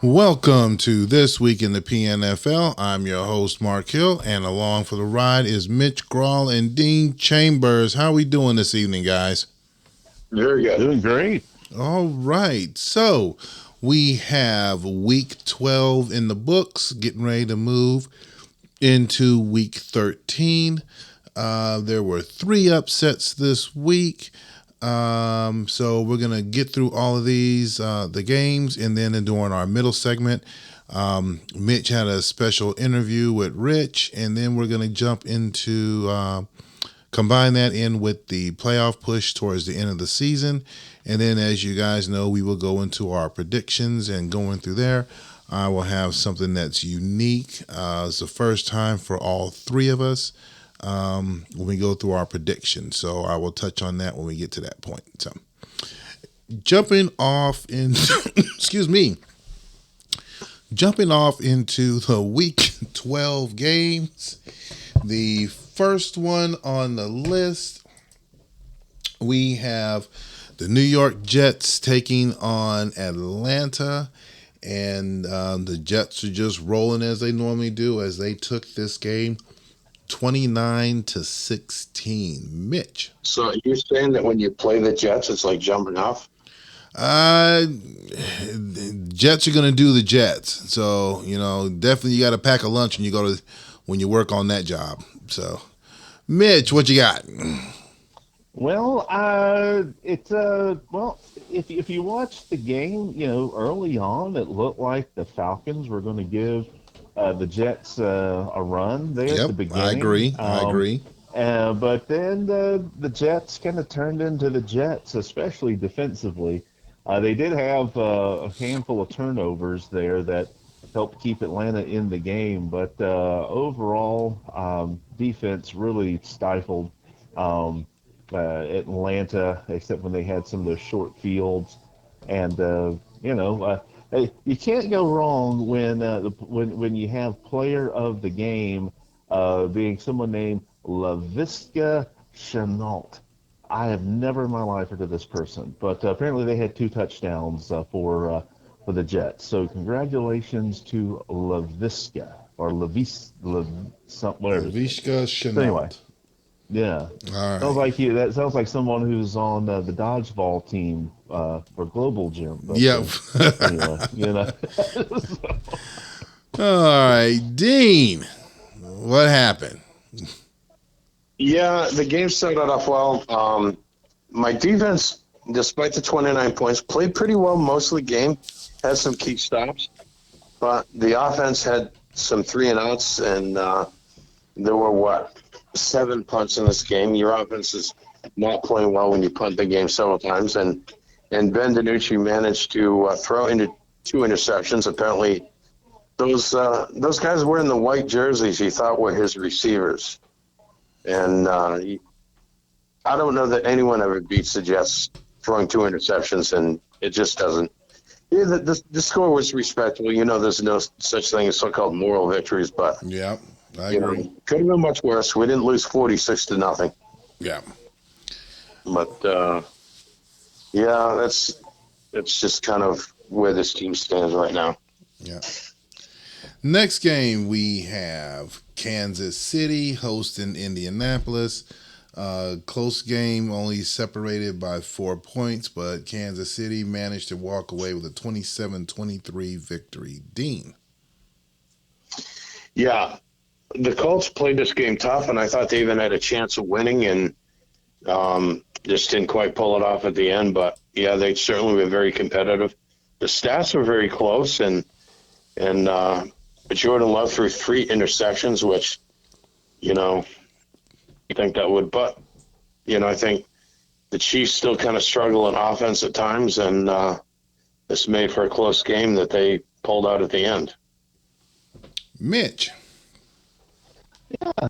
Welcome to This Week in the PNFL. I'm your host, Mark Hill, and along for the ride is Mitch Grawl and Dean Chambers. How are we doing this evening, guys? Very good. Doing great. All right. So we have week 12 in the books, getting ready to move into week 13. There were 3 upsets this week. So we're going to get through all of these, the games, and then during our middle segment, Mitch had a special interview with Rich, and then we're going to jump into, combine that in with the playoff push towards the end of the season. And then, as you guys know, we will go into our predictions, and going through there, I will have something that's unique. It's the first time for all 3 of us. When we go through our predictions. So I will touch on that when we get to that point. So jumping off into, jumping off into the week 12 games. The first one on the list, we have the New York Jets taking on Atlanta. And the Jets are just rolling as they normally do, as they took this game 29-16. Mitch. So you're saying that when you play the Jets, it's like jumping off? Jets are gonna do the Jets. So, definitely you gotta pack a lunch when you work on that job. So Mitch, what you got? Well, if you watch the game, early on, it looked like the Falcons were going to give the Jets a run there at the beginning. I agree. But then the Jets kind of turned into the Jets, especially defensively. They did have a handful of turnovers there that helped keep Atlanta in the game, but overall, defense really stifled Atlanta, except when they had some of those short fields. And hey, you can't go wrong when you have player of the game being someone named Laviska Shenault. I have never in my life heard of this person, but apparently they had 2 touchdowns for the Jets. So congratulations to Laviska or whatever. Laviska Shenault. So anyway, yeah. All right. That sounds like someone who's on the dodgeball team for Global Gym. But, Yep. Anyway. All right, Dean. What happened? Yeah, the game started off well. My defense, despite the 29 points, played pretty well most of the game. Had some key stops, but the offense had some 3 and outs, and there were 7 punts in this game. Your offense is not playing well when you punt the game several times, and Ben DiNucci managed to throw into 2 interceptions. Apparently, those guys wearing the white jerseys he thought were his receivers, and I don't know that anyone ever beats the Jets throwing 2 interceptions, and it just doesn't. Yeah, the score was respectable. There's no such thing as so-called moral victories, but Yeah, I agree. Could have been much worse. We didn't lose 46-0. Yeah. But that's just kind of where this team stands right now. Yeah. Next game, we have Kansas City hosting Indianapolis. Close game, only separated by 4 points, but Kansas City managed to walk away with a 27-23 victory. Dean. Yeah, the Colts played this game tough, and I thought they even had a chance of winning, and just didn't quite pull it off at the end. But, yeah, they certainly were very competitive. The stats were very close, and Jordan Love threw 3 interceptions, which, I think that would. But, I think the Chiefs still kind of struggle in offense at times, and this made for a close game that they pulled out at the end. Mitch. Yeah, I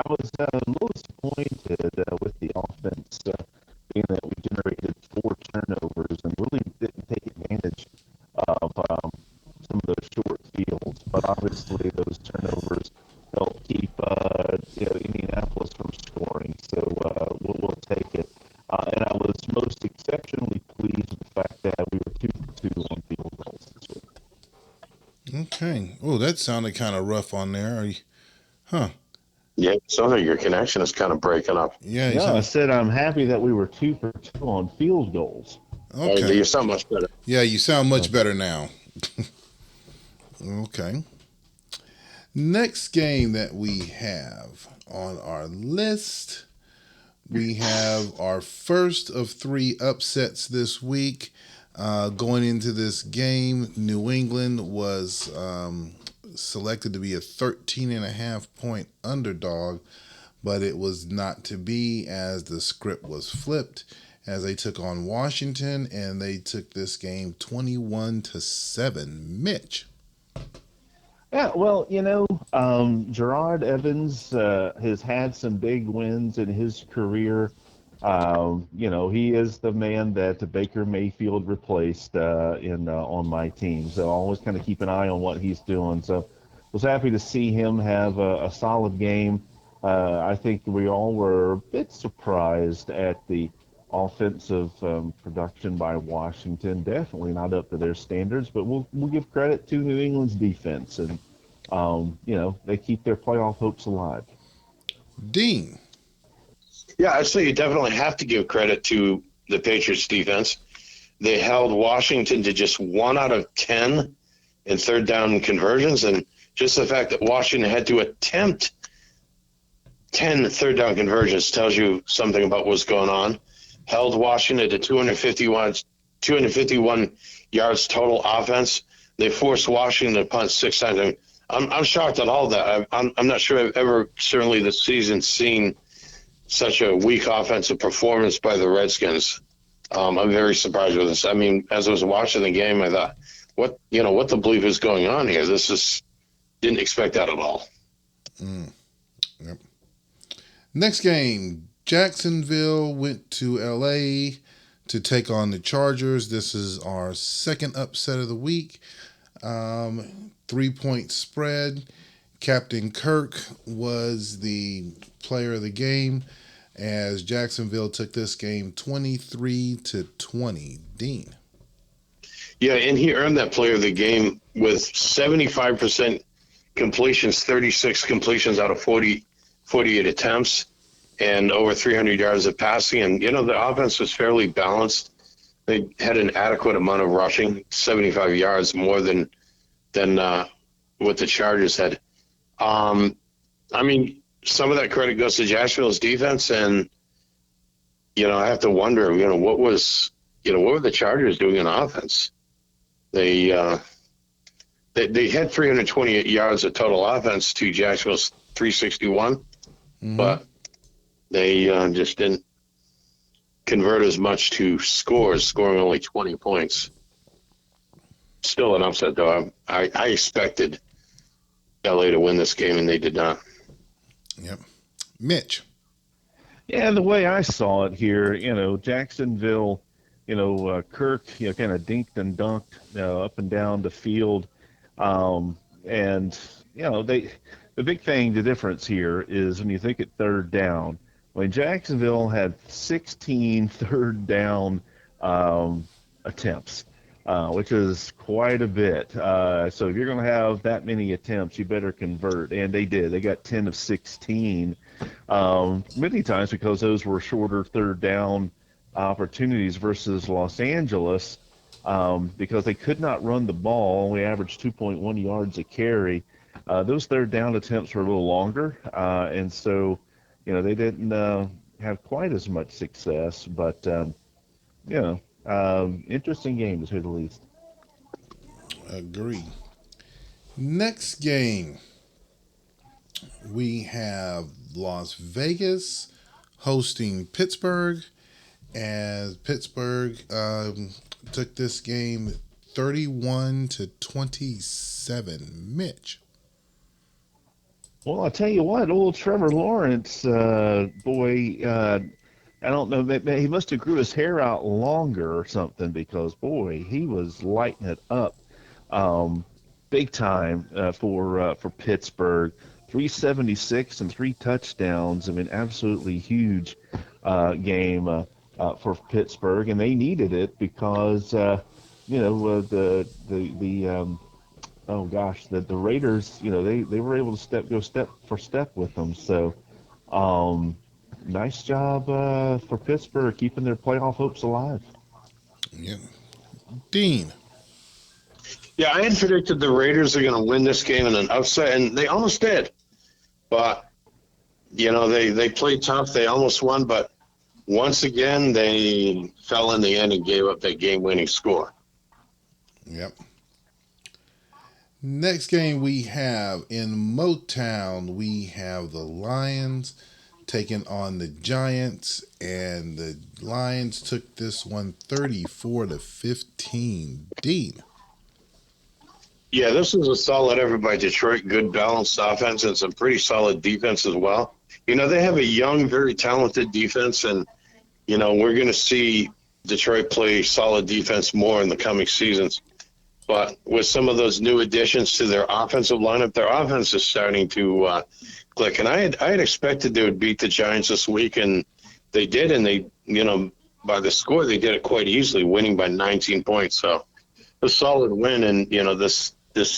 was a little disappointed with the offense, being that we generated 4 turnovers and really didn't take advantage of some of those short fields. But obviously, those turnovers helped keep Indianapolis from scoring. So we'll take it. And I was most exceptionally pleased with the fact that we were 2 for 2 on field goals this week. Okay. Oh, that sounded kind of rough on there. Huh? Yeah, sounds like your connection is kind of breaking up. Yeah. You No, I sound said I'm happy that we were 2 for 2 on field goals. okay. You sound much better. Yeah, you sound much Okay. better now. Okay. Next game that we have on our list, we have our first of three upsets this week. Going into this game, New England was selected to be a 13.5 point underdog, but it was not to be as the script was flipped as they took on Washington and they took this game 21-7. Mitch. Yeah, well, Gerard Evans has had some big wins in his career. He is the man that Baker Mayfield replaced in on my team. So always kind of keep an eye on what he's doing. So was happy to see him have a solid game. I think we all were a bit surprised at the offensive production by Washington. Definitely not up to their standards, but we'll give credit to New England's defense, and they keep their playoff hopes alive. Dean. Yeah, I'd say you definitely have to give credit to the Patriots defense. They held Washington to just 1 out of 10 in third down conversions, and just the fact that Washington had to attempt 10 third down conversions tells you something about what's going on. Held Washington to 251 yards total offense. They forced Washington to punt 6 times. I'm shocked at all that. I'm not sure I've ever, certainly this season, seen such a weak offensive performance by the Redskins. I'm very surprised with this. I mean, as I was watching the game, I thought, what the bleep is going on here? Didn't expect that at all. Mm, yep. Next game, Jacksonville went to LA to take on the Chargers. This is our second upset of the week. 3 point spread. Captain Kirk was the player of the game as Jacksonville took this game 23-20. Dean. Yeah, and he earned that player of the game with 75% completions, 36 completions out of 48 attempts, and over 300 yards of passing. And, the offense was fairly balanced. They had an adequate amount of rushing, 75 yards more than what the Chargers had. I mean, some of that credit goes to Jacksonville's defense, and I have to wonder, what were the Chargers doing in offense? They had 328 yards of total offense to Jacksonville's 361, but they just didn't convert as much to scores, scoring only 20 points. Still an upset, though. I expected LA to win this game, and they did not. Yep. Mitch. Yeah, the way I saw it here, Jacksonville, Kirk, kind of dinked and dunked up and down the field. And, the big thing, the difference here is when you think at third down, when Jacksonville had 16 third down attempts, which is quite a bit. So if you're going to have that many attempts, you better convert. And they did. They got 10 of 16. Many times because those were shorter third down opportunities versus Los Angeles, because they could not run the ball, only averaged 2.1 yards a carry. Those third down attempts were a little longer, and so they didn't have quite as much success. But interesting game to say the least. Agree. Next game, we have Las Vegas hosting Pittsburgh, as Pittsburgh took this game 31-27. Mitch. Well, I'll tell you what, old Trevor Lawrence, boy, I don't know, he must have grew his hair out longer or something because, boy, he was lighting it up big time for Pittsburgh. 376 and 3 touchdowns. I mean, absolutely huge game for Pittsburgh, and they needed it because, the oh gosh, that the Raiders, they were able to go step for step with them. So, um, nice job for Pittsburgh keeping their playoff hopes alive. Yeah. Dean. Yeah, I had predicted the Raiders are going to win this game in an upset, and they almost did. But they played tough. They almost won, but once again they fell in the end and gave up that game-winning score. Yep. Next game we have in Motown, we have the Lions taking on the Giants, and the Lions took this one 34-15. Dean. Yeah, this was a solid effort by Detroit. Good balanced offense and some pretty solid defense as well. They have a young, very talented defense, and we're going to see Detroit play solid defense more in the coming seasons. But with some of those new additions to their offensive lineup, their offense is starting to click. And I had expected they would beat the Giants this week, and they did. And they, by the score, they did it quite easily, winning by 19 points. So a solid win. And this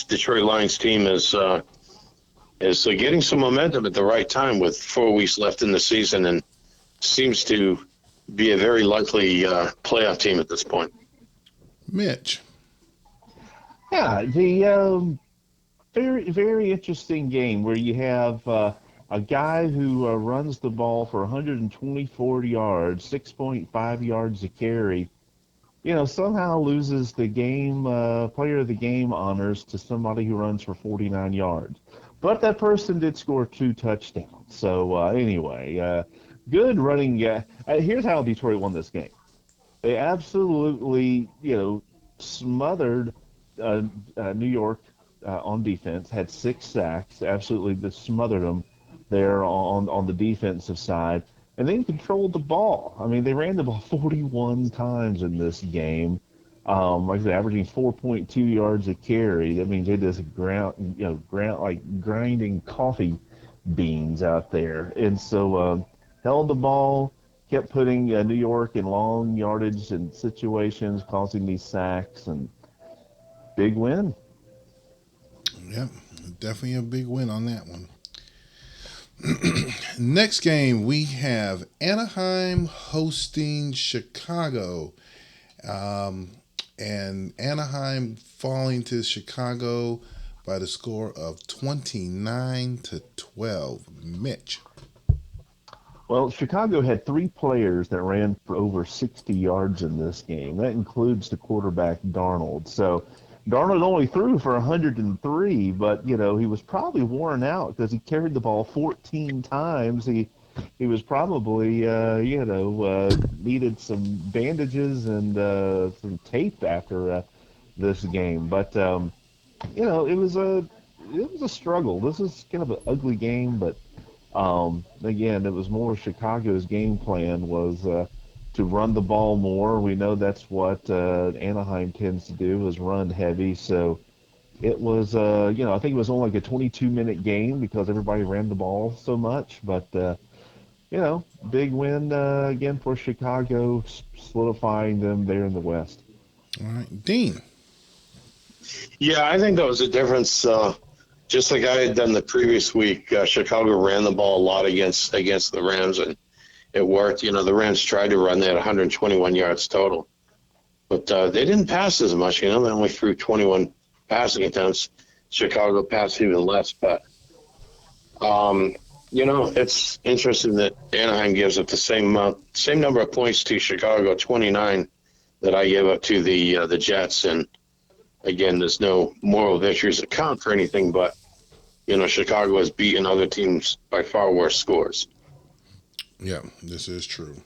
Detroit Lions team is getting some momentum at the right time with 4 weeks left in the season, and seems to be a very likely playoff team at this point. Mitch. Yeah, the very, very interesting game where you have a guy who runs the ball for 124 yards, 6.5 yards a carry, somehow loses the game player of the game honors to somebody who runs for 49 yards. But that person did score 2 touchdowns. So anyway, good running. Here's how Detroit won this game. They absolutely, smothered New York on defense, had 6 sacks, absolutely just smothered them there on the defensive side, and then controlled the ball. I mean, they ran the ball 41 times in this game, like I said, averaging 4.2 yards a carry. That means they just ground like grinding coffee beans out there, and so held the ball. Kept putting New York in long yardage and situations, causing these sacks, and big win. Yep. Definitely a big win on that one. Next game, we have Anaheim hosting Chicago. And Anaheim falling to Chicago by the score of 29-12. Mitch. Well, Chicago had 3 players that ran for over 60 yards in this game. That includes the quarterback, Darnold. So Darnold only threw for 103, but, he was probably worn out because he carried the ball 14 times. He was probably, needed some bandages and some tape after this game. But, it was a struggle. This is kind of an ugly game, but again, it was more Chicago's game plan was to run the ball more. We know that's what Anaheim tends to do is run heavy. So it was, I think it was only like a 22-minute game because everybody ran the ball so much. But, big win again for Chicago, solidifying them there in the West. All right. Dean. Yeah, I think that was a difference. Just like I had done the previous week, Chicago ran the ball a lot against the Rams, and it worked. The Rams tried to run that 121 yards total, but they didn't pass as much. They only threw 21 passing attempts. Chicago passed even less, but it's interesting that Anaheim gives up the same number of points to Chicago, 29, that I gave up to the Jets. And again, there's no moral victories that count for anything, but Chicago has beaten other teams by far worse scores. Yeah, this is true.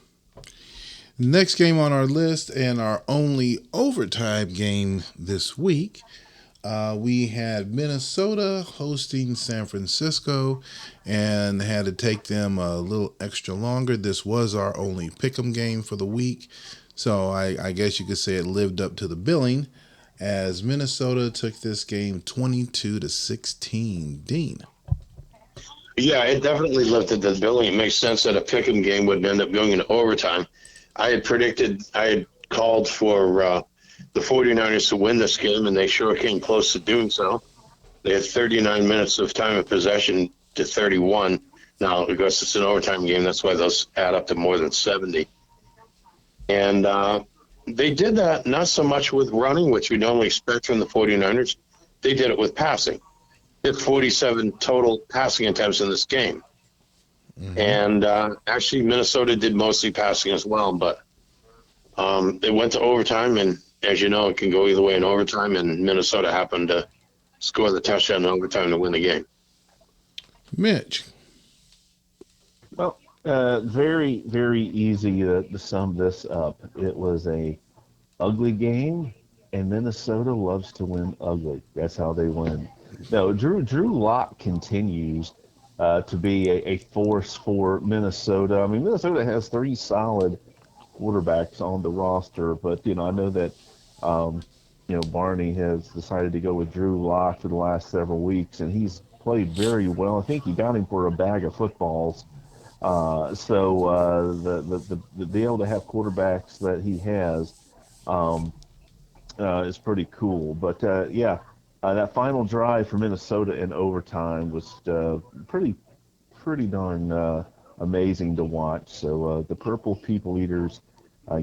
Next game on our list, and our only overtime game this week, we had Minnesota hosting San Francisco and had to take them a little extra longer. This was our only pick'em game for the week, so I guess you could say it lived up to the billing, as Minnesota took this game 22-16. Dean. Yeah, it definitely lifted the billing. It makes sense that a pick'em game would end up going into overtime. I had called for the 49ers to win this game, and they sure came close to doing so. They had 39 minutes of time of possession to 31. Now, because it's an overtime game, that's why those add up to more than 70. And they did that not so much with running, which we normally expect from the 49ers. They did it with passing. They had 47 total passing attempts in this game. Mm-hmm. And actually, Minnesota did mostly passing as well, but it went to overtime, and as you know, it can go either way in overtime, and Minnesota happened to score the touchdown in overtime to win the game. Mitch. Well, very, very easy to sum this up. It was a ugly game, and Minnesota loves to win ugly. That's how they win. No, Drew Lock continues to be a force for Minnesota. I mean, Minnesota has three solid quarterbacks on the roster, but I know that um, Barney has decided to go with Drew Lock for the last several weeks, and he's played very well. I think he got him for a bag of footballs. So the be able to have quarterbacks that he has um, is pretty cool. But yeah, that final drive for Minnesota in overtime was pretty darn amazing to watch. So the Purple People Eaters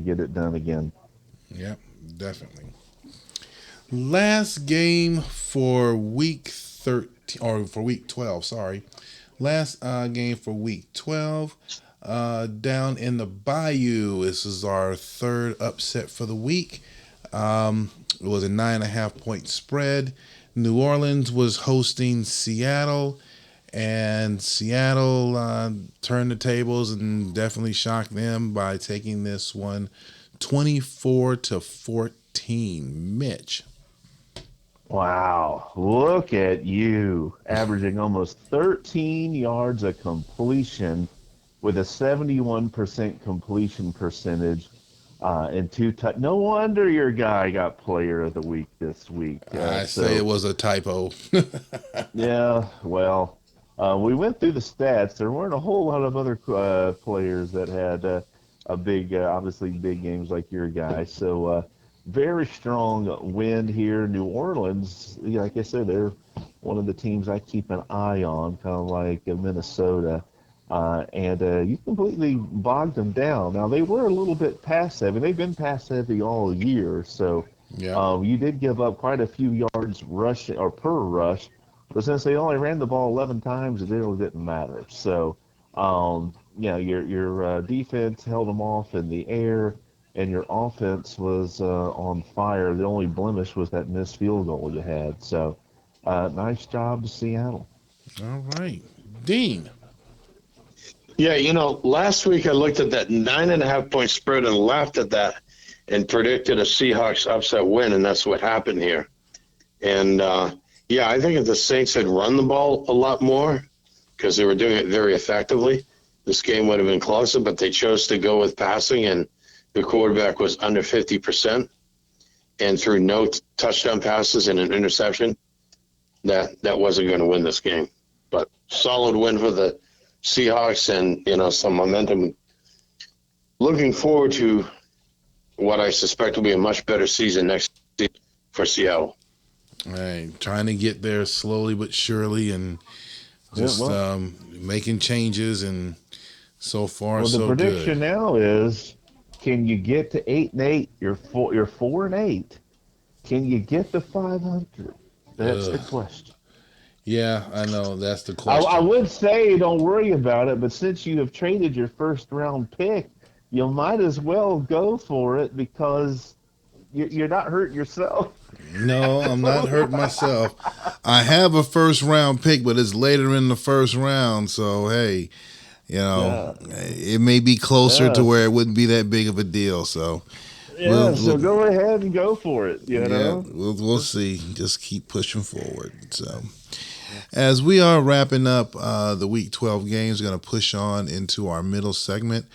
get it done again. Yep, definitely. Last game for week 13, or for week 12, sorry. Last game for week 12. Down in the Bayou. This is our third upset for the week. It was a 9.5 point spread. New Orleans was hosting Seattle, and Seattle turned the tables and definitely shocked them by taking this one 24-14. Mitch. Wow, look at you, averaging almost 13 yards of completion with a 71% completion percentage and no wonder your guy got player of the week this week. I say it So, was a typo. yeah, well, we went through the stats. There weren't a whole lot of other players that had a big, obviously big games like your guy. So, very strong win here. New Orleans, like I said, they're one of the teams I keep an eye on, kind of like Minnesota. And you completely bogged them down. Now, they were a little bit pass heavy. They've been pass heavy all year. So, Yep. you did give up quite a few yards rush or per rush, but since they only ran the ball 11 times, it really didn't matter. So, your defense held them off in the air, and your offense was on fire. The only blemish was that missed field goal you had. So, nice job to Seattle. All right. Dean. Yeah, last week I looked at that 9.5 point spread and laughed at that and predicted a Seahawks upset win, and that's what happened here. And yeah, I think if the Saints had run the ball a lot more, because they were doing it very effectively, this game would have been closer, but they chose to go with passing, and the quarterback was under 50% and threw no touchdown passes and an interception. That wasn't going to win this game. But solid win for the Seahawks and, some momentum. Looking forward to what I suspect will be a much better season next season for Seattle. All right. Trying to get there slowly but surely and Yeah, just making changes, and so far well, the so good. prediction now is, can you get to 8-8? You're 4-8. Can you get to 500? That's the Ugh. question. Yeah, I know. That's the I question. would say don't worry about it, but since you have traded your first round pick, you might as well go for it because you're not hurting yourself. No, I'm not hurting myself. I have a first round pick, but it's later in the first round. So, hey, Yeah, it may be closer to yeah, where it wouldn't be that big of a deal. So, yeah. we'll So go ahead and go for it. yeah, we'll see. Just keep pushing forward. So, as we are wrapping up the Week 12 games, we're going to push on into our middle segment.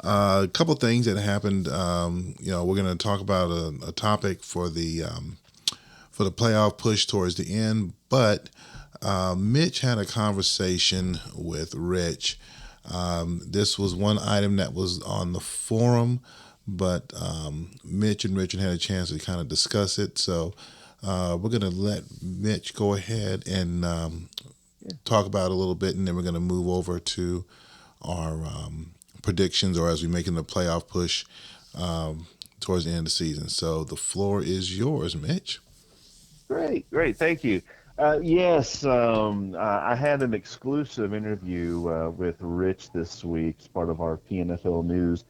A couple things that happened. We're going to talk about a topic for the playoff push towards the end. But Mitch had a conversation with Rich. This was one item that was on the forum, but Mitch and Richard had a chance to kind of discuss it. So We're going to let Mitch go ahead and talk about it a little bit, and then we're going to move over to our predictions, or as we making the playoff push towards the end of the season. So the floor is yours, Mitch. Great, great. Thank you. Yes, I had an exclusive interview with Rich this week as part of our PNFL News,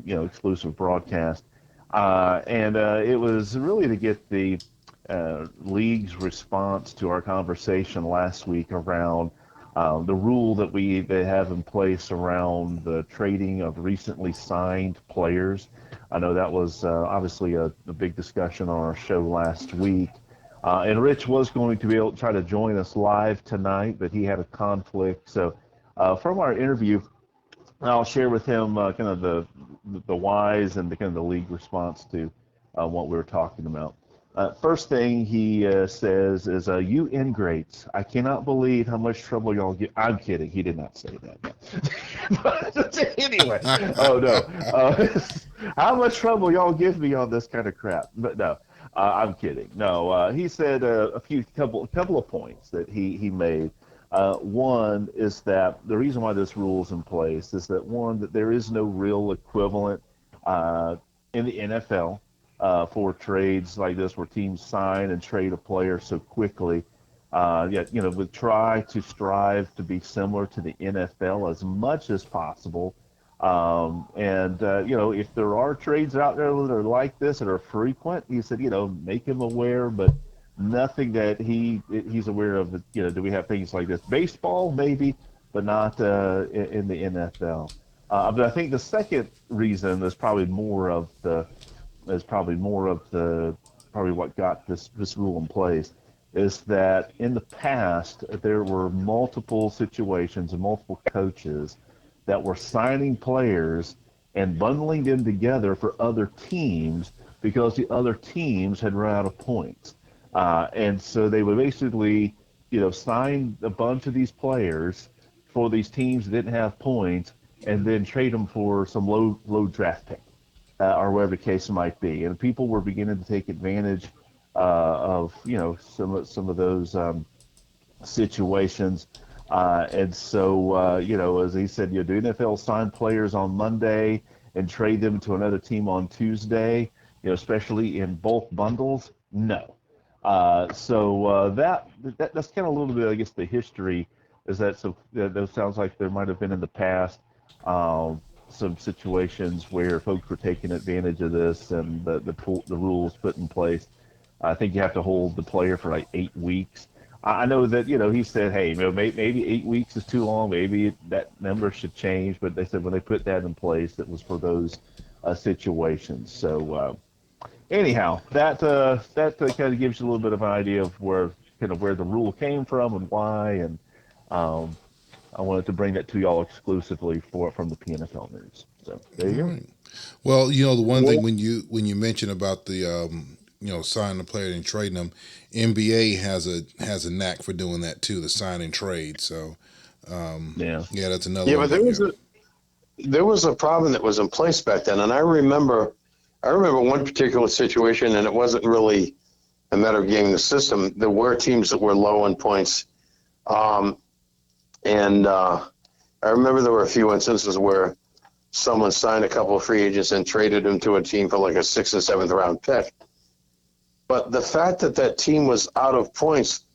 exclusive broadcast. And it was really to get the league's response to our conversation last week around the rule that they have in place around the trading of recently signed players. I know that was obviously a big discussion on our show last week. And Rich was going to be able to try to join us live tonight, but he had a conflict. So from our interview, I'll share with him kind of the whys and the kind of the league response to what we were talking about. First thing he says is, "You ingrates! I cannot believe how much trouble y'all get." I'm kidding. He did not say that. But anyway, oh no, how much trouble y'all give me on this kind of crap? But no, I'm kidding. No, he said a couple of points that he made. One is that the reason why this rule is in place is that, one, that there is no real equivalent in the NFL for trades like this, where teams sign and trade a player so quickly. Yet, we try to strive to be similar to the NFL as much as possible. If there are trades out there that are like this, that are frequent, he said, make him aware, but nothing that he's aware of. Do we have things like this? Baseball, maybe, but not in the NFL. But I think the second reason is probably probably what got this rule in place, is that in the past there were multiple situations and multiple coaches that were signing players and bundling them together for other teams because the other teams had run out of points. And so they would basically, sign a bunch of these players for these teams that didn't have points, and then trade them for some low draft pick, or whatever the case might be. And people were beginning to take advantage of, some of those situations. And so, as he said, the NFL sign players on Monday and trade them to another team on Tuesday, especially in bulk bundles. No. That's kind of a little bit, I guess, the history is that. So that sounds like there might have been in the past some situations where folks were taking advantage of this, and the rules put in place. I think you have to hold the player for like 8 weeks. I know that, he said, hey, maybe 8 weeks is too long. Maybe that number should change. But they said when they put that in place, it was for those situations. So anyhow, that kind of gives you a little bit of an idea of where the rule came from and why. And I wanted to bring that to y'all exclusively from the PNFL News. So there you go. Right. Well, the one thing when you mention about the signing the player and trading them, NBA has a knack for doing that too, the sign and trade. So that's another one. But there was a problem that was in place back then, and I remember one particular situation, and it wasn't really a matter of gaming the system. There were teams that were low on points, and I remember there were a few instances where someone signed a couple of free agents and traded them to a team for like a 6th and 7th round pick. But the fact that team was out of points,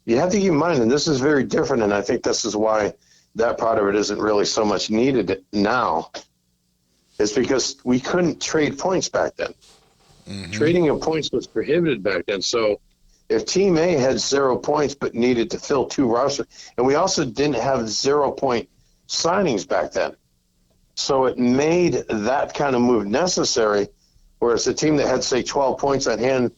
you have to keep in mind, and this is very different, and I think this is why that part of it isn't really so much needed now, is because we couldn't trade points back then. Mm-hmm. Trading of points was prohibited back then. So if Team A had 0 points but needed to fill 2 rosters, and we also didn't have 0-point signings back then. So it made that kind of move necessary, whereas the team that had, say, 12 points on hand,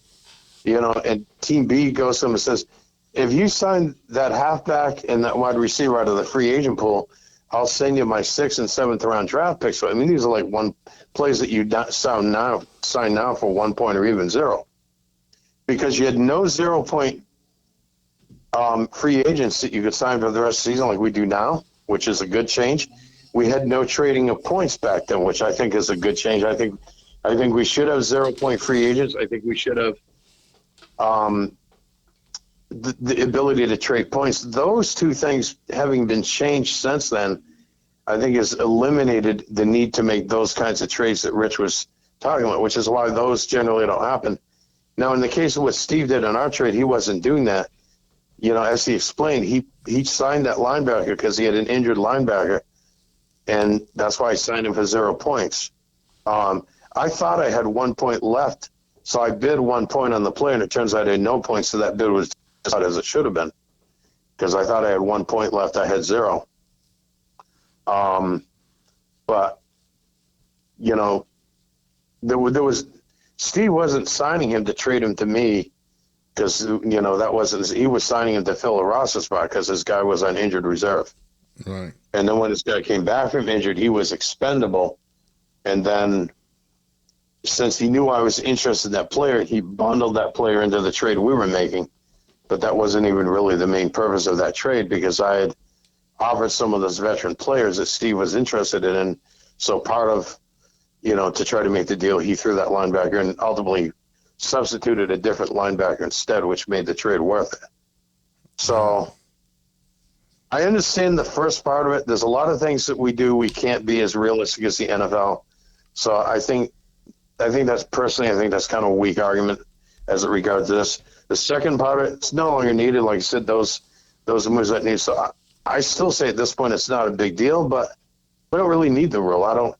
and Team B goes to them and says, if you sign that halfback and that wide receiver out of the free agent pool, I'll send you my 6th and 7th round draft picks. So, these are like plays that you sign now for 1 point or even 0. Because you had no 0-point free agents that you could sign for the rest of the season like we do now, which is a good change. We had no trading of points back then, which I think is a good change. I think we should have 0-point free agents. I think we should have um, the ability to trade points. Those two things having been changed since then, I think has eliminated the need to make those kinds of trades that Rich was talking about, which is why those generally don't happen. Now, in the case of what Steve did on our trade, he wasn't doing that. You know, as he explained, he signed that linebacker because he had an injured linebacker, and that's why I signed him for 0 points. I thought I had 1 point left, so I bid 1 point on the player, and it turns out I had no points, so that bid was just as it should have been because I thought I had 1 point left. I had 0. But you know, there was Steve wasn't signing him to trade him to me because that wasn't he was signing him to fill a roster spot because his guy was on injured reserve. Right. And then when this guy came back from injured, he was expendable. And then since he knew I was interested in that player, he bundled that player into the trade we were making. But that wasn't even really the main purpose of that trade because I had offered some of those veteran players that Steve was interested in. And so part of, to try to make the deal, he threw that linebacker and ultimately substituted a different linebacker instead, which made the trade worth it. So I understand the first part of it. There's a lot of things that we do we can't be as realistic as the NFL. So I think that's kind of a weak argument as it regards this. The second part of it, it's no longer needed. Like I said, those moves that need. So I still say at this point it's not a big deal, but we don't really need the rule.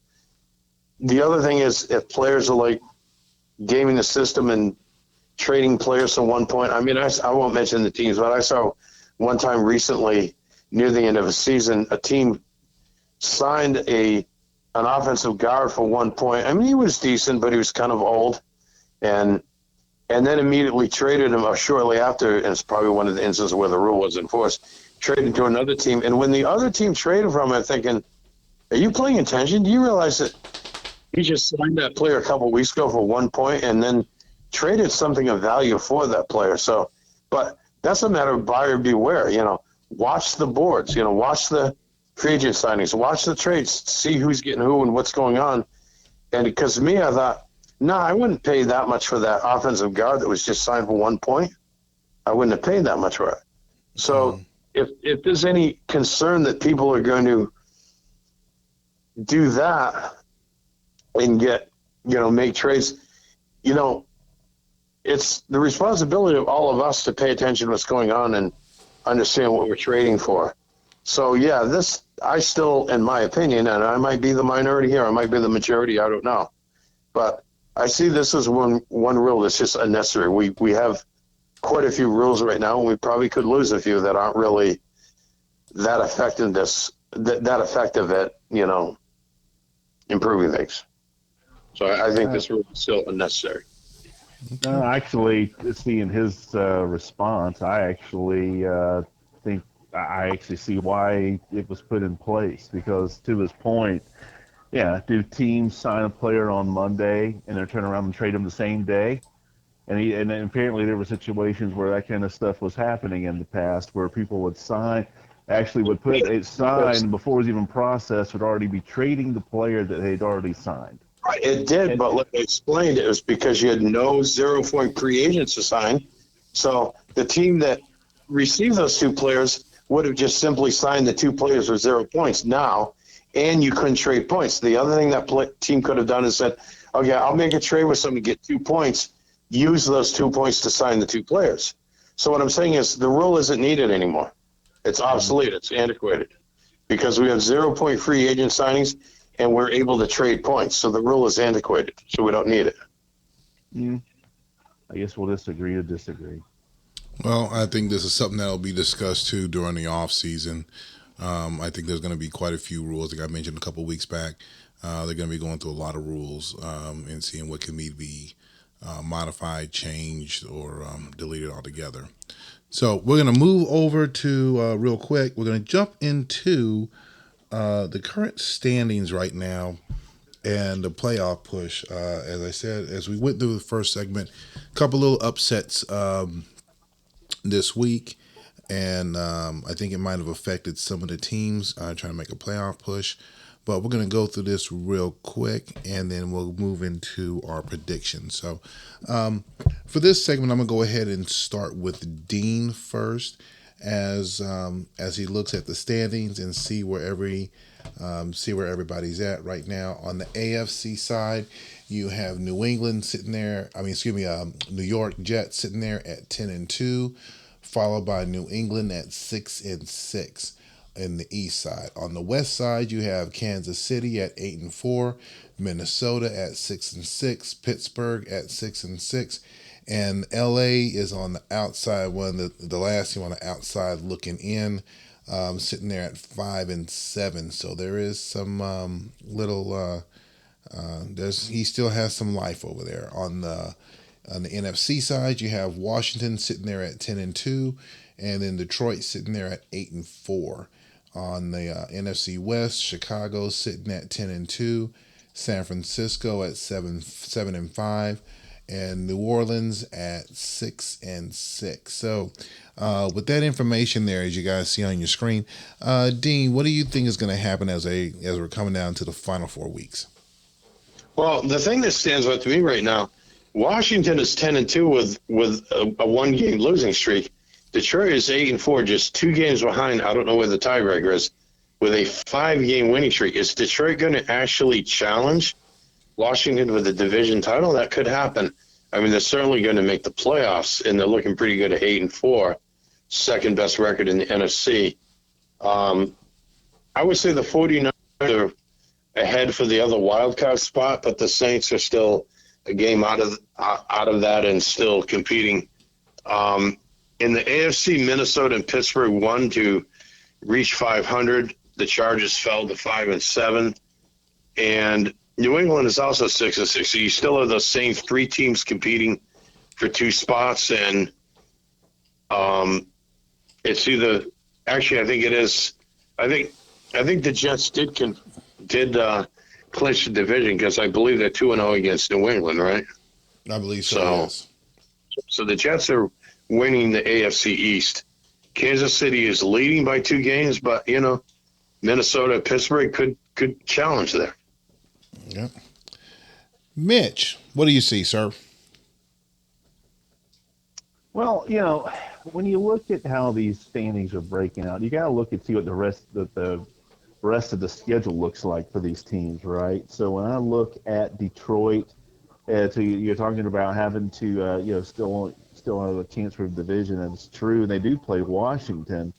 The other thing is if players are like gaming the system and trading players from 1 point. I mean, I won't mention the teams, but I saw one time recently near the end of a season, a team signed an offensive guard for 1 point. I mean, he was decent, but he was kind of old, and then immediately traded him shortly after. And it's probably one of the instances where the rule was enforced. Traded to another team, and when the other team traded from him, I'm thinking, "Are you paying attention? Do you realize that he just signed that player a couple of weeks ago for 1 point, and then traded something of value for that player?" So, but that's a matter of buyer beware. Watch the boards. Watch the free agent signings. Watch the trades. See who's getting who and what's going on. And because me, I thought, no, I wouldn't pay that much for that offensive guard that was just signed for 1 point. I wouldn't have paid that much for it. So if there's any concern that people are going to do that and get, make trades, it's the responsibility of all of us to pay attention to what's going on and understand what we're trading for. So, yeah, I still, in my opinion, and I might be the minority here, I might be the majority, I don't know. But I see this as one rule that's just unnecessary. We have quite a few rules right now, and we probably could lose a few that aren't really that effective at, improving things. So I think this rule is still unnecessary. No, actually, seeing his response, I actually think I actually see why it was put in place because, to his point, yeah, do teams sign a player on Monday and then turn around and trade him the same day? And then apparently there were situations where that kind of stuff was happening in the past, where people would put it signed before it was even processed, would already be trading the player that they'd already signed. Right, it did, but like I explained, it was because you had no 0 point free agents to sign. So the team that received those two players would have just simply signed the two players for 0 points now, and you couldn't trade points. The other thing that team could have done is said, okay, I'll make a trade with someone to get 2 points, use those 2 points to sign the two players. So what I'm saying is the rule isn't needed anymore. It's obsolete. It's antiquated because we have 0 point free agent signings and we're able to trade points. So the rule is antiquated, so we don't need it. I guess we'll disagree to disagree. Well, I think this is something that will be discussed too during the off season. I think there's going to be quite a few rules. Like I mentioned a couple of weeks back, they're going to be going through a lot of rules and seeing what can be modified, changed, or deleted altogether. So we're going to move over to real quick. We're going to jump into the current standings right now and the playoff push. As I said, as we went through the first segment, a couple little upsets this week, and I think it might have affected some of the teams trying to make a playoff push. but we're going to go through this real quick and then we'll move into our predictions. So, for this segment, I'm going to go ahead and start with Dean first, as he looks at the standings and see where everybody's at right now. On the AFC side, you have New England sitting there. I mean, excuse me, New York Jets sitting there at 10-2, followed by New England at 6-6 in the east side. On the west side, you have Kansas City at 8-4, Minnesota at 6-6, Pittsburgh at 6-6, and LA is on the outside, one of the last team on the outside looking in, sitting there at 5-7. So there is some little. There's he still has some life over there. On the NFC side, you have Washington sitting there at 10-2, and then Detroit sitting there at 8-4. On the NFC West, Chicago sitting at 10-2, San Francisco at 7-5, and New Orleans at 6-6. So, with that information there, as you guys see on your screen, Dean, what do you think is going to happen as we're coming down to the final 4 weeks? Well, the thing that stands out to me right now, Washington is 10-2 with a one-game losing streak. Detroit is 8-4, just 2 games behind. I don't know where the tiebreaker is, with a 5-game winning streak. Is Detroit going to actually challenge Washington with the division title? That could happen. I mean, they're certainly going to make the playoffs, and they're looking pretty good at 8-4, second best record in the NFC. I would say the 49ers are ahead for the other wild card spot, but the Saints are still a game out of that and still competing. In the AFC, Minnesota and Pittsburgh won to reach 500. The Chargers fell to 5-7, and New England is also 6-6. So you still have those same 3 teams competing for 2 spots, and it's either actually I think it is. I think the Jets did clinch the division because I believe they're 2-0 against New England, right? I believe so. Yes. So the Jets are winning the AFC East. Kansas City is leading by 2 games, but Minnesota, Pittsburgh could challenge there. Yep. Mitch, what do you see, sir? Well, when you look at how these standings are breaking out, you got to look and see what the rest of the schedule looks like for these teams, right? So when I look at Detroit, so you're talking about having to, still have a chance for the division, and it's true. And they do play Washington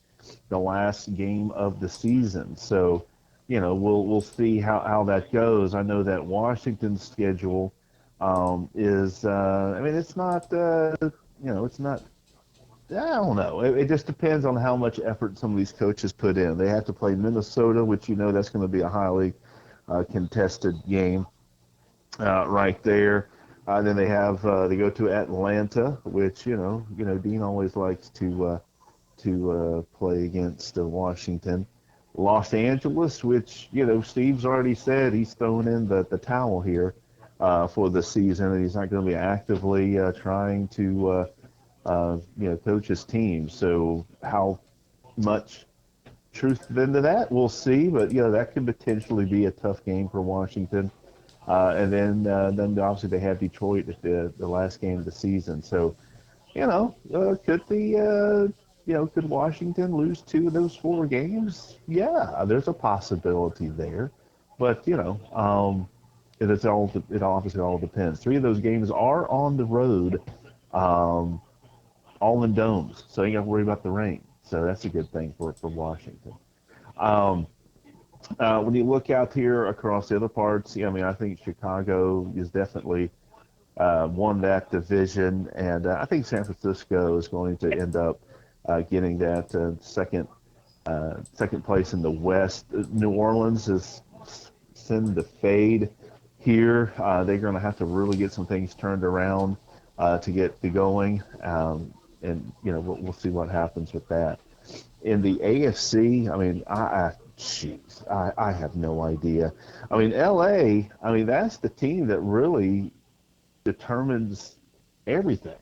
the last game of the season, so we'll see how that goes. I know that Washington's schedule is, I mean, it's not, it's not. I don't know. It just depends on how much effort some of these coaches put in. They have to play Minnesota, which that's going to be a highly contested game right there. Then they go to Atlanta, which Dean always likes to play against Washington. Los Angeles, which Steve's already said he's thrown in the towel here for the season, and he's not going to be actively trying to coach his team. So how much truth into that, we'll see. But that could potentially be a tough game for Washington. And then obviously they have Detroit at the last game of the season. So could Washington lose 2 of those 4 games? Yeah, there's a possibility there. But it obviously all depends. 3 of those games are on the road. All in domes, so you don't have to worry about the rain. So that's a good thing for Washington. When you look out here across the other parts, I think Chicago is definitely won that division, and I think San Francisco is going to end up getting that second place in the West. New Orleans is send the fade here. They're going to have to really get some things turned around to get going. And we'll see what happens with that. In the AFC, I have no idea. LA, that's the team that really determines everything.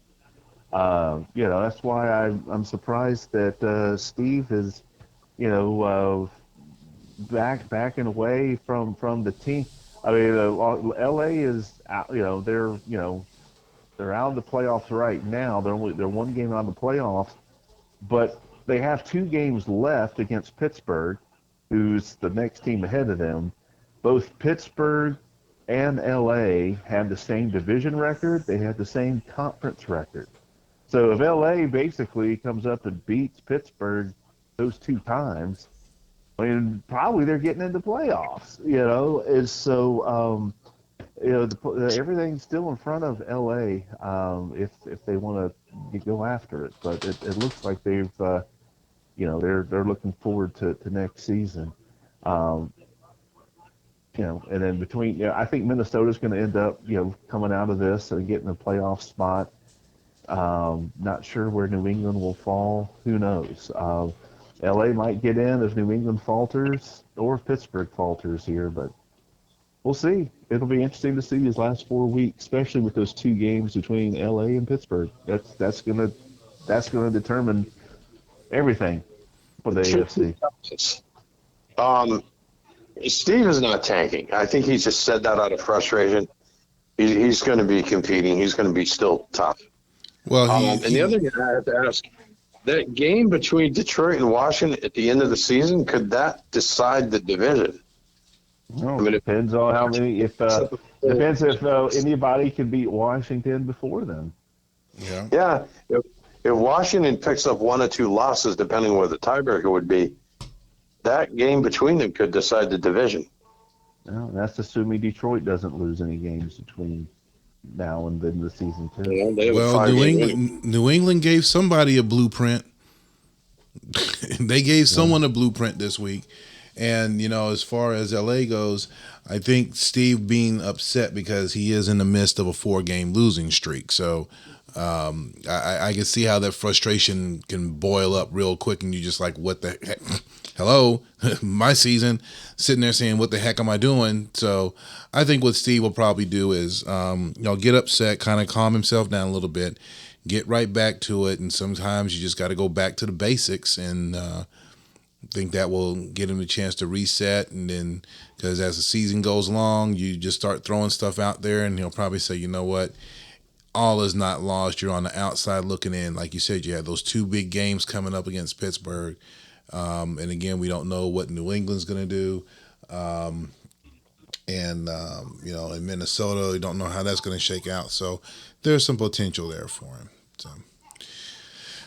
That's why I'm surprised that Steve has, backing away from the team. I mean, LA is out. They're out of the playoffs right now. They're one game out of the playoffs, but they have two games left against Pittsburgh, who's the next team ahead of them. Both Pittsburgh and LA had the same division record. They had the same conference record. So if LA basically comes up and beats Pittsburgh those two times, I mean, probably they're getting into playoffs. Is so everything's still in front of LA if they want to go after it. But it looks like they're looking forward to next season. Um, and then I think Minnesota's going to end up coming out of this and getting a playoff spot. Not sure where New England will fall. Who knows? LA might get in if New England falters or if Pittsburgh falters here, but we'll see. It'll be interesting to see these last 4 weeks, especially with those two games between LA and Pittsburgh. That's gonna determine everything for the AFC. Um, Steve is not tanking. I think he just said that out of frustration. He's going to be competing. He's going to be still tough. Well, and the other thing I have to ask, that game between Detroit and Washington at the end of the season, could that decide the division? Well, depends on how many. Depends if anybody can beat Washington before then. Yeah. Yeah. If Washington picks up one or two losses, depending where the tiebreaker would be, that game between them could decide the division. Well, that's assuming Detroit doesn't lose any games between now and then the season too. Yeah, well, New England gave somebody a blueprint. They gave someone a blueprint this week. And, as far as LA goes, I think Steve being upset because he is in the midst of a 4-game losing streak. So I can see how that frustration can boil up real quick, and you just like, what the heck? Hello, my season, sitting there saying, what the heck am I doing? So I think what Steve will probably do is, get upset, kind of calm himself down a little bit, get right back to it. And sometimes you just got to go back to the basics, and think that will get him a chance to reset. And then, because as the season goes along, you just start throwing stuff out there, and he'll probably say, you know what? All is not lost. You're on the outside looking in. Like you said, you had those 2 big games coming up against Pittsburgh. And again, we don't know what New England's going to do. In Minnesota, we don't know how that's going to shake out. So there's some potential there for him. So.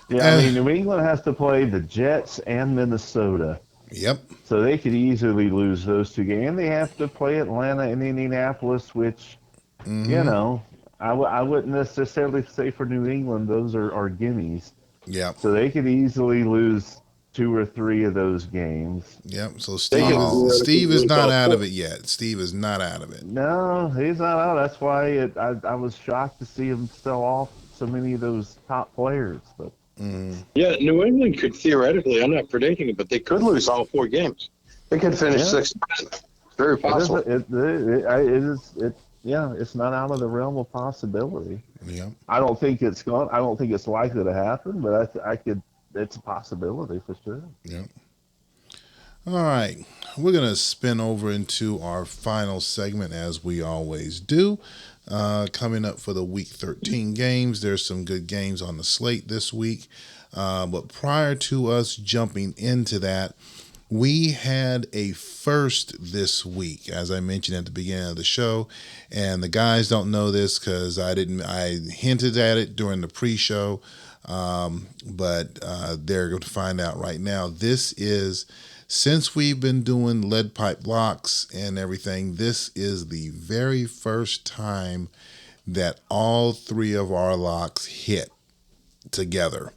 Yeah, I mean, New England has to play the Jets and Minnesota. Yep. So they could easily lose those 2 games. And they have to play Atlanta and Indianapolis, which, I wouldn't necessarily say for New England those are gimmies. Yep. So they could easily lose 2 or 3 of those games. Yep. So Steve is not out of it yet. Steve is not out of it. No, he's not out. That's why I was shocked to see him sell off so many of those top players. But yeah, New England could theoretically, I'm not predicting it, but they could lose all 4 games. They could finish 6th. Very possible. It's not out of the realm of possibility. Yeah. I don't think it's likely to happen, but it's a possibility for sure. Yeah. All right. We're going to spin over into our final segment as we always do. Coming up for the Week 13 games, there's some good games on the slate this week. But prior to us jumping into that, we had a first this week, as I mentioned at the beginning of the show, and the guys don't know this because I hinted at it during the pre-show, but they're going to find out right now. This is, since we've been doing lead pipe locks and everything, this is the very first time that all 3 of our locks hit together.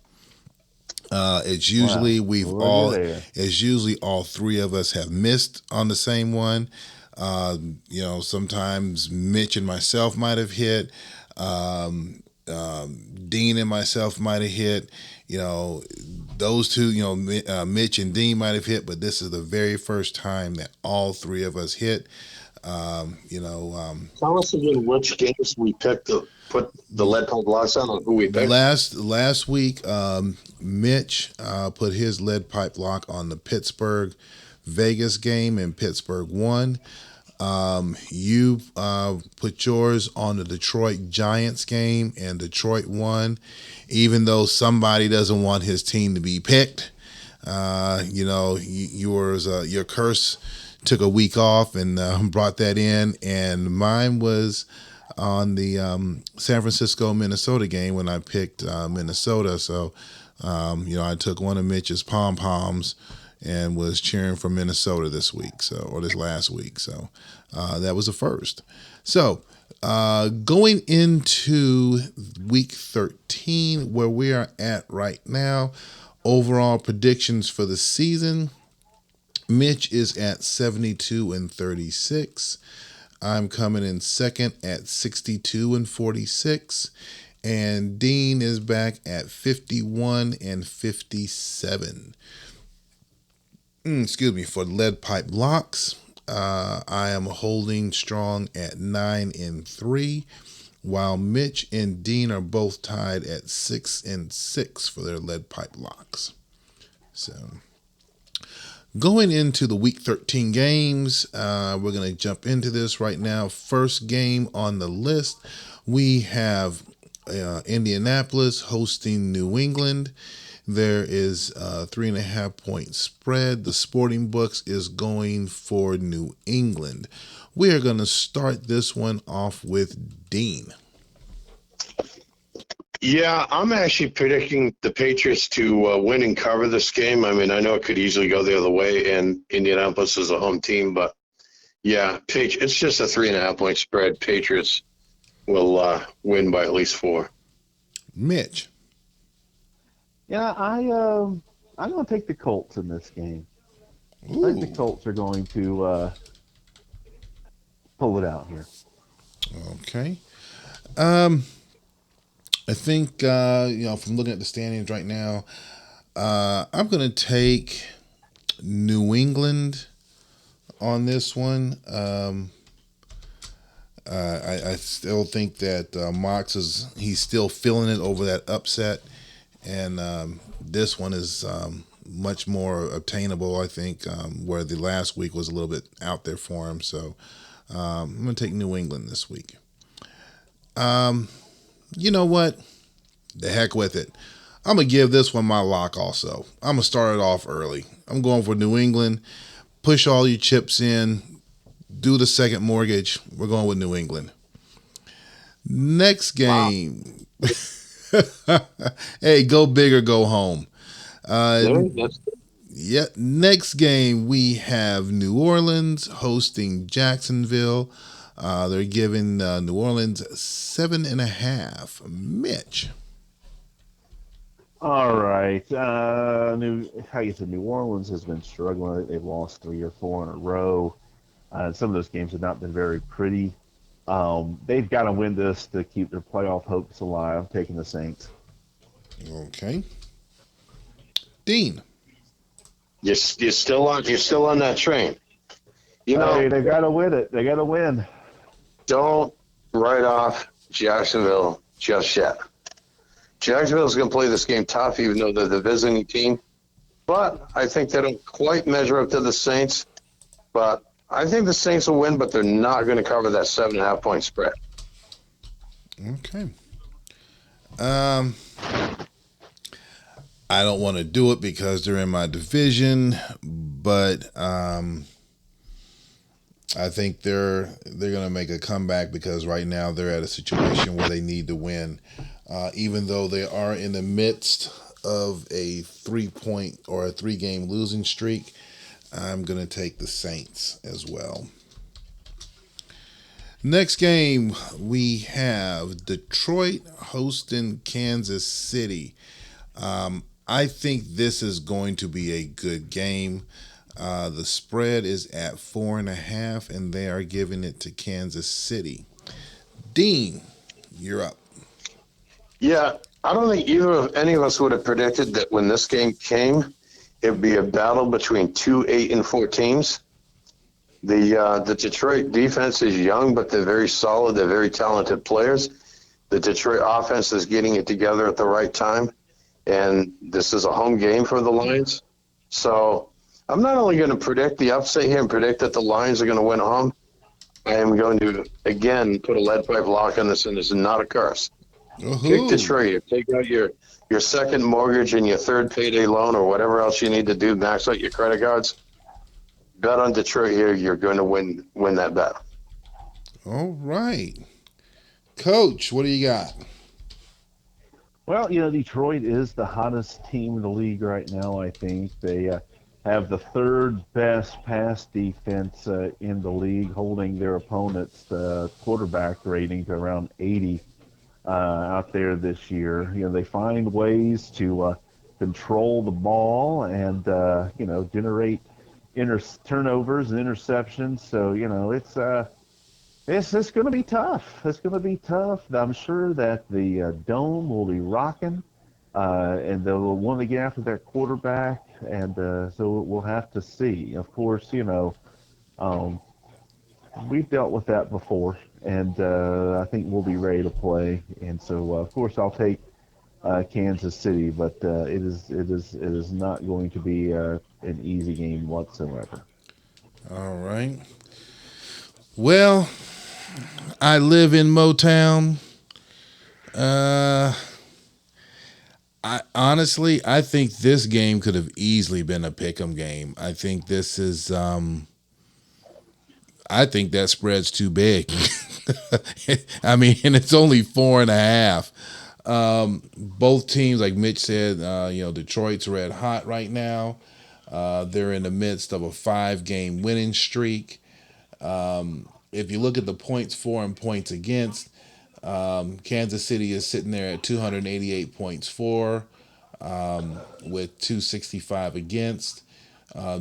It's usually it's usually all 3 of us have missed on the same one. Sometimes Mitch and myself might have hit. Dean and myself might have hit. Those 2, Mitch and Dean might have hit, but this is the very first time that all 3 of us hit. Tell us again which games we picked to put the lead pipe locks on who we picked. Last week, Mitch put his lead pipe lock on the Pittsburgh Vegas game, and Pittsburgh won. You put yours on the Detroit Giants game, and Detroit won, even though somebody doesn't want his team to be picked. Your curse took a week off and brought that in, and mine was on the San Francisco Minnesota game when I picked Minnesota. So, I took one of Mitch's pom poms and was cheering for Minnesota this week, or this last week. So that was the first. So going into week 13, where we are at right now, overall predictions for the season. Mitch is at 72-36. I'm coming in second at 62-46. And Dean is back at 51-57. Excuse me. For lead pipe locks, I am holding strong at 9-3, while Mitch and Dean are both tied at 6-6 for their lead pipe locks. So, going into the week 13 games, we're going to jump into this right now. First game on the list, we have Indianapolis hosting New England. There is a 3.5 point spread. The Sporting Books is going for New England. We are going to start this one off with Dean. Yeah, I'm actually predicting the Patriots to win and cover this game. I mean, I know it could easily go the other way, and Indianapolis is a home team, but yeah, it's just a 3.5 point spread. Patriots will win by at least 4. Mitch. Yeah, I'm going to take the Colts in this game. Ooh. I think the Colts are going to pull it out here. Okay. I think, from looking at the standings right now, I'm going to take New England on this one. I still think that Mox he's still feeling it over that upset. And this one is much more obtainable, I think, where the last week was a little bit out there for him. So I'm going to take New England this week. You know what? The heck with it. I'm going to give this one my lock also. I'm going to start it off early. I'm going for New England. Push all your chips in. Do the second mortgage. We're going with New England. Next game. Wow. Hey, go big or go home. Next game, we have New Orleans hosting Jacksonville. They're giving New Orleans 7.5. Mitch. All right. New Orleans has been struggling. They've lost 3 or 4 in a row. Some of those games have not been very pretty. They've got to win this to keep their playoff hopes alive. I'm taking the Saints. Okay. Dean. You're still on that train. Hey, they got to win it. They got to win. Don't write off Jacksonville just yet. Jacksonville's going to play this game tough, even though they're the visiting team. But I think they don't quite measure up to the Saints. But I think the Saints will win, but they're not going to cover that 7.5 point spread. Okay. I don't want to do it because they're in my division, but I think they're going to make a comeback because right now they're at a situation where they need to win, even though they are in the midst of a 3-point or a 3-game losing streak. I'm going to take the Saints as well. Next game, we have Detroit hosting Kansas City. I think this is going to be a good game. The spread is at 4.5, and they are giving it to Kansas City. Dean, you're up. Yeah, I don't think any of us would have predicted that when this game came, it'd be a battle between 2 8-4 teams. The Detroit defense is young, but they're very solid. They're very talented players. The Detroit offense is getting it together at the right time, and this is a home game for the Lions. So I'm not only going to predict the upset here and predict that the Lions are going to win at home. I am going to again put a lead pipe lock on this, and this is not a curse. Kick the Woohoo! trigger. Take out your second mortgage and your third payday loan or whatever else you need to do. Max out your credit cards. Bet on Detroit here. You're going to win that bet. All right. Coach, what do you got? Well, Detroit is the hottest team in the league right now. I think they have the third best pass defense in the league, holding their opponent's quarterback rating to around 80 out there this year. They find ways to control the ball and generate turnovers and interceptions. So it's going to be tough. It's going to be tough. I'm sure that the dome will be rocking, and they'll want to get after their quarterback, and so we'll have to see. Of course, um, we've dealt with that before, and I think we'll be ready to play. And so, of course, I'll take Kansas City, but it is not going to be an easy game whatsoever. All right. Well, I live in Motown. Uh, I honestly, I think this game could have easily been a pick'em game. I think this is. I think that spread's too big. I mean, and it's only 4.5. Both teams, like Mitch said, Detroit's red hot right now. They're in the midst of a 5-game winning streak. If you look at the points for and points against, Kansas City is sitting there at 288 points for, with 265 against.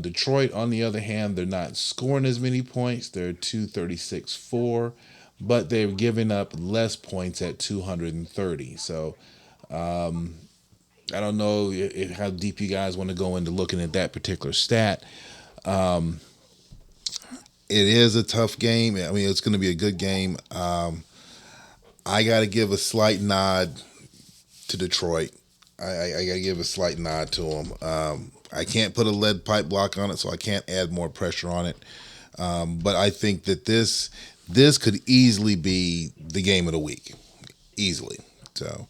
Detroit, on the other hand, they're not scoring as many points. They're 236 for, but they're giving up less points at 230. So I don't know how deep you guys want to go into looking at that particular stat. It is a tough game. I mean, it's going to be a good game. I got to give a slight nod to Detroit. I got to give a slight nod to them. I can't put a lead pipe block on it, so I can't add more pressure on it. But I think that this could easily be the game of the week, easily. So,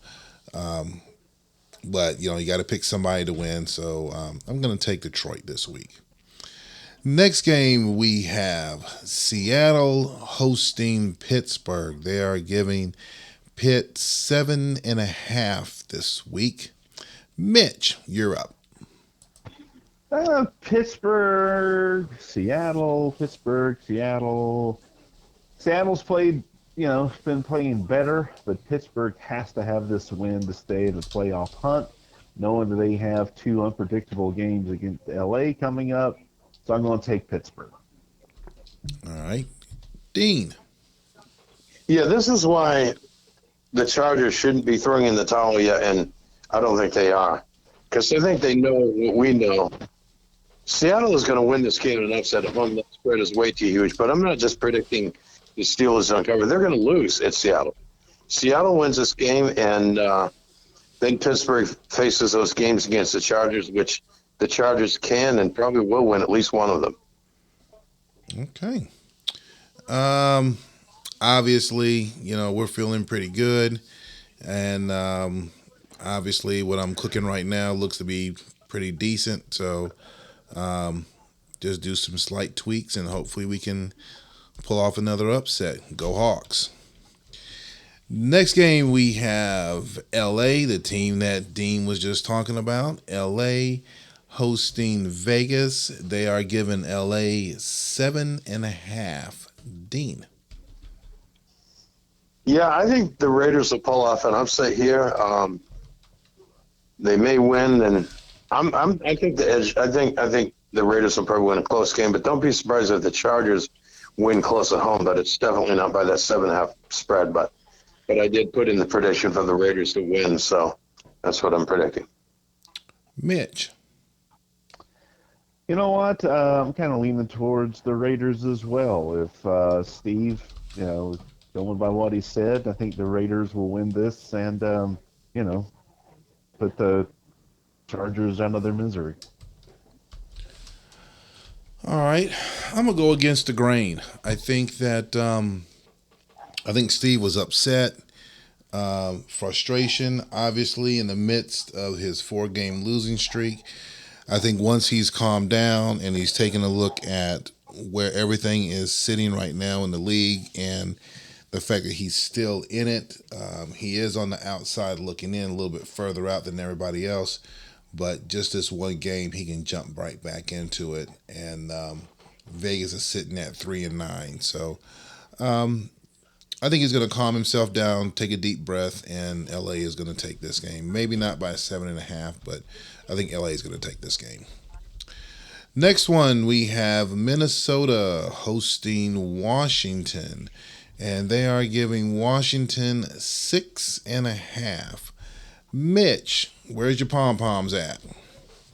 but you got to pick somebody to win. So I'm going to take Detroit this week. Next game we have Seattle hosting Pittsburgh. They are giving Pitt 7.5 this week. Mitch, you're up. Pittsburgh, Seattle, Pittsburgh, Seattle. Seattle's played, been playing better, but Pittsburgh has to have this win to stay in the playoff hunt, knowing that they have two unpredictable games against LA coming up. So I'm going to take Pittsburgh. All right. Dean. Yeah, this is why the Chargers shouldn't be throwing in the towel yet, and I don't think they are. Because I think they know what we know. Seattle is going to win this game in an upset at home. That spread is way too huge. But I'm not just predicting the Steelers don't cover. They're going to lose at Seattle. Seattle wins this game, and then Pittsburgh faces those games against the Chargers, which the Chargers can and probably will win at least one of them. Okay. Obviously, we're feeling pretty good. And obviously, what I'm cooking right now looks to be pretty decent. So just do some slight tweaks, and hopefully we can pull off another upset. Go Hawks. Next game, we have LA, the team that Dean was just talking about. LA hosting Vegas. They are giving LA 7.5. Dean. Yeah, I think the Raiders will pull off an upset here. They may win, and I think the edge. I think the Raiders will probably win a close game, but don't be surprised if the Chargers win close at home. But it's definitely not by that 7.5 spread. But I did put in the prediction for the Raiders to win, so that's what I'm predicting. Mitch. You know what? I'm kind of leaning towards the Raiders as well. If Steve, going by what he said, I think the Raiders will win this and, put the Chargers out of their misery. All right, I'm gonna go against the grain. I think Steve was upset, frustration, obviously, in the midst of his 4 game losing streak. I think once he's calmed down and he's taken a look at where everything is sitting right now in the league and the fact that he's still in it, he is on the outside looking in a little bit further out than everybody else. But just this 1 game, he can jump right back into it. And Vegas is sitting at 3-9. So I think he's going to calm himself down, take a deep breath, and LA is going to take this game. Maybe not by 7.5, but I think LA is going to take this game. Next one, we have Minnesota hosting Washington, and they are giving Washington 6.5. Mitch, where's your pom poms at?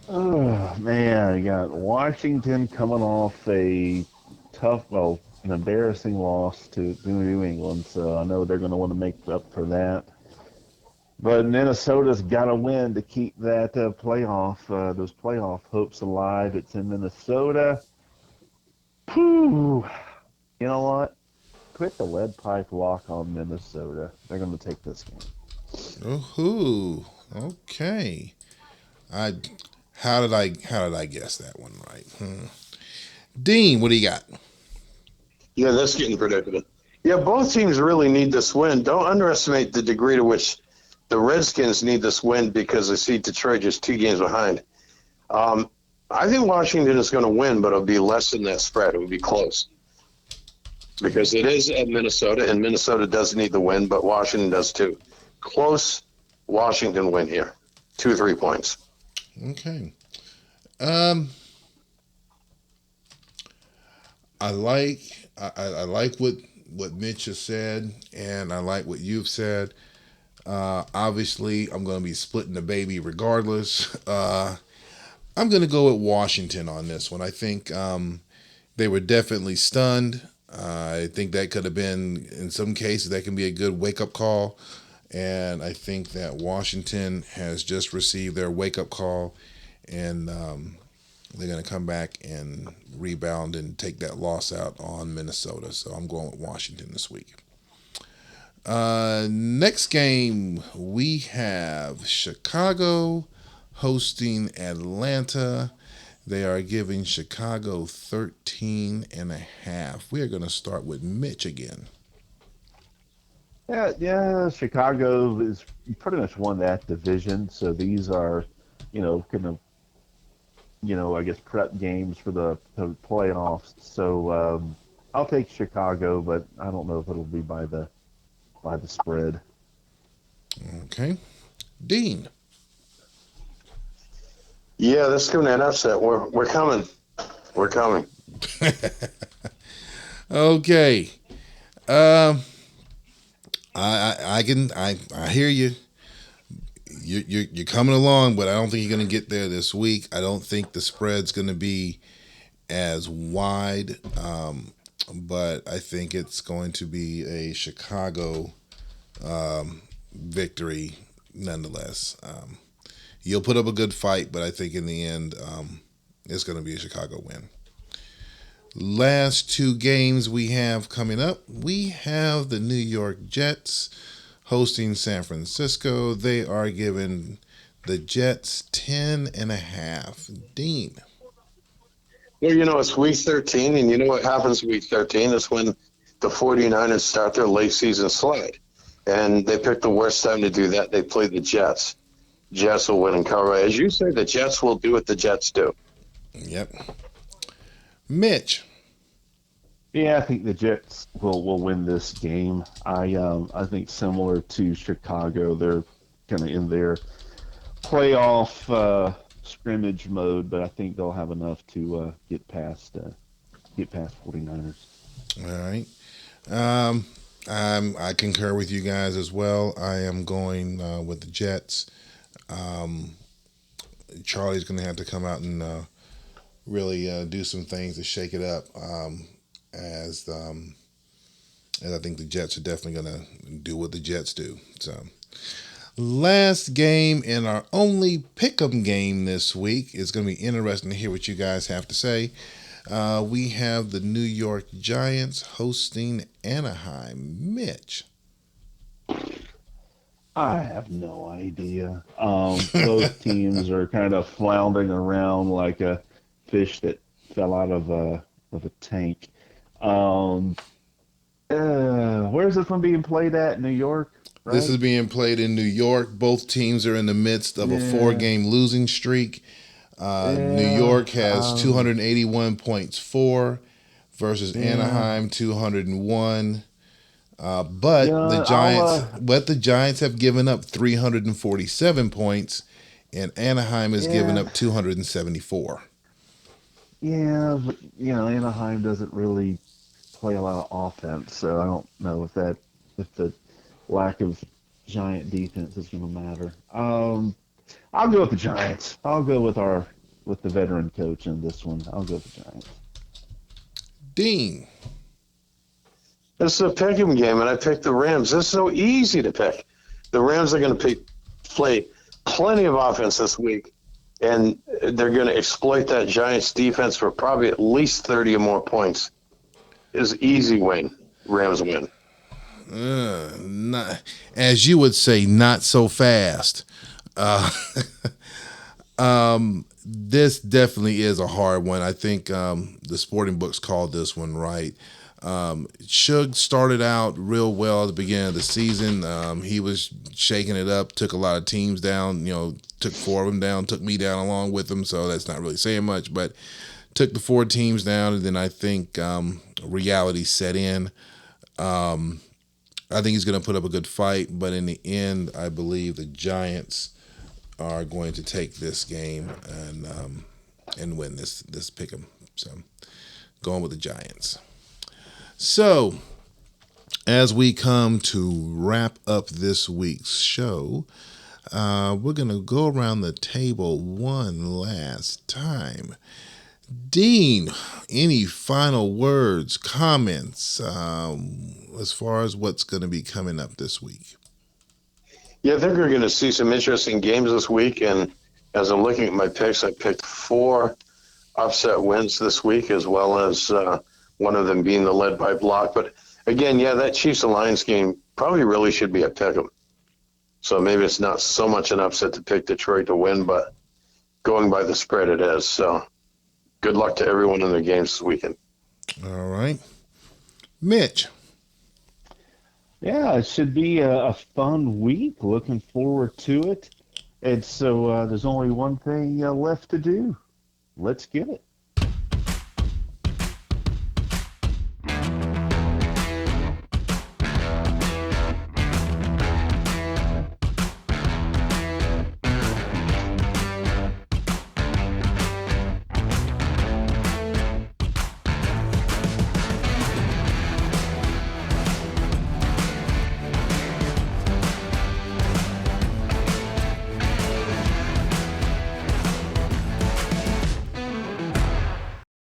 Oh man, you got Washington coming off a tough, well, an embarrassing loss to New England, so I know they're going to want to make up for that. But Minnesota's got to win to keep that those playoff hopes alive. It's in Minnesota. Whew. You know what? Put the lead pipe lock on Minnesota. They're going to take this game. Ooh, okay. I how did I guess that one right? Dean, what do you got? Yeah, that's getting predictable. Yeah, both teams really need this win. Don't underestimate the degree to which the Redskins need this win because they see Detroit just 2 games behind. I think Washington is going to win, but it'll be less than that spread. It will be close because it is at Minnesota, and Minnesota does need the win, but Washington does too. Close Washington win here, 2-3 points. Okay. Um, I like what Mitch has said, and I like what you've said. Obviously, I'm going to be splitting the baby regardless. I'm going to go with Washington on this one. I think they were definitely stunned. I think that could have been, in some cases, that can be a good wake up call. And I think that Washington has just received their wake up call, and they're going to come back and rebound and take that loss out on Minnesota. So I'm going with Washington this week. Next game, we have Chicago hosting Atlanta. They are giving Chicago 13.5. We are going to start with Mitch again. Yeah. Chicago is pretty much won that division, so these are, kind of, I guess prep games for the playoffs. So I'll take Chicago, but I don't know if it'll be by the spread. Okay. Dean. Yeah, this is going to be an upset. We're coming. We're coming. Okay. Um, I hear you. You're coming along, but I don't think you're going to get there this week. I don't think the spread's going to be as wide, but I think it's going to be a Chicago victory nonetheless. You'll put up a good fight, but I think in the end, it's going to be a Chicago win. Last 2 games we have coming up, we have the New York Jets hosting San Francisco. They are giving the Jets 10.5. Dean. Well, it's week 13, and you know what happens week 13 is when the 49ers start their late season slide. And they picked the worst time to do that. They play the Jets. Jets will win and cover. As you say, the Jets will do what the Jets do. Yep. Mitch. Yeah, I think the Jets will win this game. I think similar to Chicago, they're kind of in their playoff scrimmage mode, but I think they'll have enough to get past 49ers. All right. I concur with you guys as well. I am going with the Jets. Charlie's going to have to come out and really do some things to shake it up. As I think the Jets are definitely going to do what the Jets do. So, last game in our only pick'em game this week. It's going to be interesting to hear what you guys have to say. We have the New York Giants hosting Anaheim. Mitch. I have no idea. Both teams are kind of floundering around like a fish that fell out of a tank. Um, where's this one being played at? New York, This is right? being played in New York. Both teams are in the midst of a four Yeah, game losing streak. New yeah. York has 281 points for versus Yeah. Anaheim 201. You know, But the Giants have given up 347 points, and Anaheim has given yeah, up 274. yeah. But, Anaheim doesn't really play a lot of offense, so I don't know if the lack of giant defense is going to matter. I'll go with the Giants. I'll go with the veteran coach in this one. I'll go with the Giants. Dean. This is a pick'em game, and I picked the Rams. This is so easy to pick. The Rams are going to play plenty of offense this week, and they're going to exploit that Giants defense for probably at least 30 or more points. Is easy win. Rams win. Not, as you would say, not so fast. Uh, this definitely is a hard one. I think the sporting books called this one right. Suge started out real well at the beginning of the season. He was shaking it up, took a lot of teams down, took four of them down, took me down along with him, so that's not really saying much, but took the four teams down, and then I think reality set in. I think he's going to put up a good fight, but in the end, I believe the Giants are going to take this game and win this pick 'em. So going with the Giants. So as we come to wrap up this week's show, we're going to go around the table one last time. Dean, any final words, comments as far as what's going to be coming up this week? Yeah, I think we're going to see some interesting games this week. And as I'm looking at my picks, I picked four upset wins this week, as well as one of them being the led by block. But again, yeah, that Chiefs and Lions game probably really should be a pick 'em. So maybe it's not so much an upset to pick Detroit to win, but going by the spread, it is. So good luck to everyone in their games this weekend. All right. Mitch. Yeah, it should be a fun week. Looking forward to it. And so there's only one thing left to do. Let's get it.